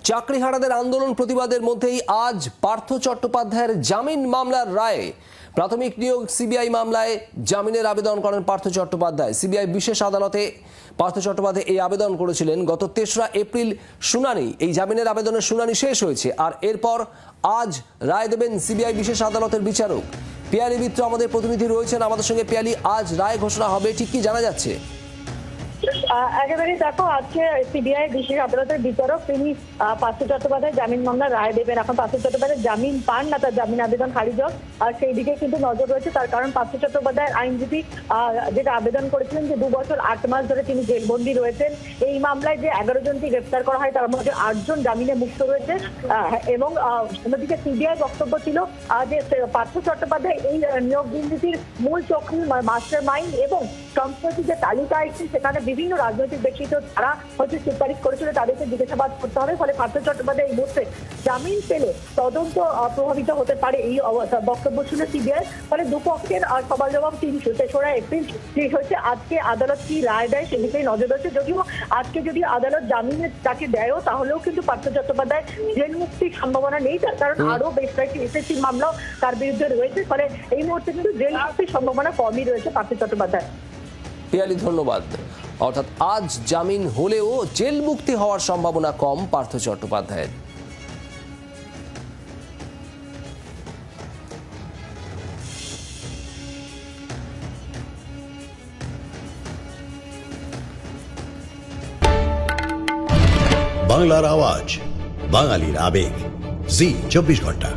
চাকরিহারাদের আন্দোলন প্রতিবাদের মধ্যেই আজ পার্থ চট্টোপাধ্যায়ের জামিন মামলার রায়ে প্রাথমিক নিয়োগ সিবিআই মামলায় জামিনের আবেদন করেন পার্থ চট্টোপাধ্যায়। সিবিআই বিশেষ আদালতে পার্থ চট্টোপাধ্যায় এই আবেদন করেছিলেন। গত ৩রা এপ্রিল শুনানি, এই জামিনের আবেদনের শুনানি শেষ হয়েছে, আর এরপর আজ রায় দেবেন সিবিআই বিশেষ আদালতের বিচারক। পিয়ালি মিত্র আমাদের প্রতিনিধি রয়েছেন আমাদের সঙ্গে। পিয়ালি, আজ রায় ঘোষণা হবে, ঠিক কি জানা যাচ্ছে? একেবারে দেখো, আজকে সিবিআই বিশেষ আদালতের বিচারক তিনি পার্থ চট্টোপাধ্যায় জামিন মামলার রায় দেবেন। এখন পার্থ চট্টোপাধ্যায় জামিন পান না, তার জামিন আবেদন খারিজ হোক, আর সেই দিকে কিন্তু নজর রয়েছে। তার কারণ পার্থ চট্টোপাধ্যায়ের আইনজীবী যেটা আবেদন করেছিলেন যে 2 বছর 8 মাস ধরে তিনি জেলবন্দি রয়েছেন। এই মামলায় যে 11 জনকে গ্রেফতার করা হয় তার মধ্যে 8 জন জামিনে মুক্ত রয়েছে। এবং অন্যদিকে সিবিআই বক্তব্য ছিল যে পার্থ চট্টোপাধ্যায় এই নিয়োগ দুর্নীতির মূল চক্রী, মাস্টার মাইন্ড, এবং সম্প্রতি যে তালিকা আসছে সেখানে বিভিন্ন রাজনৈতিক ব্যক্তিত্ব তারা হয়তো সুপারিশ করেছিল, তাদেরকে জিজ্ঞাসাবাদ করতে হবে। ফলে পার্থ চট্টোপাধ্যায় এই মুহূর্তে জামিন পেলে তদন্ত প্রভাবিত হতে পারে, এই বক্তব্য ছিল সিবিআই। ফলে দুপক্ষের সবার জবাব 3রা এপ্রিল শেষ হয়েছে। আজকে আদালত কি রায় দেয় সেদিকেই নজর রয়েছে। যদিও আজকে যদি আদালত জামিনের তাকে দেয়ও, তাহলেও কিন্তু পার্থ চট্টোপাধ্যায় জেল মুক্তির সম্ভাবনা নেই, তার কারণ আরো বেশ কয়েকটি এসএসসি মামলাও তার বিরুদ্ধে রয়েছে। ফলে এই মুহূর্তে কিন্তু জেল মুক্তির সম্ভাবনা কমই রয়েছে পার্থ চট্টোপাধ্যায়। পিয়ালি, ধন্যবাদ। অর্থাৎ আজ জামিন হলেও জেল মুক্তি হওয়ার সম্ভাবনা কম পার্থ চট্টোপাধ্যায়ের। বাংলার আওয়াজ, বাঙালির আবেগ, জি 24 ঘন্টা।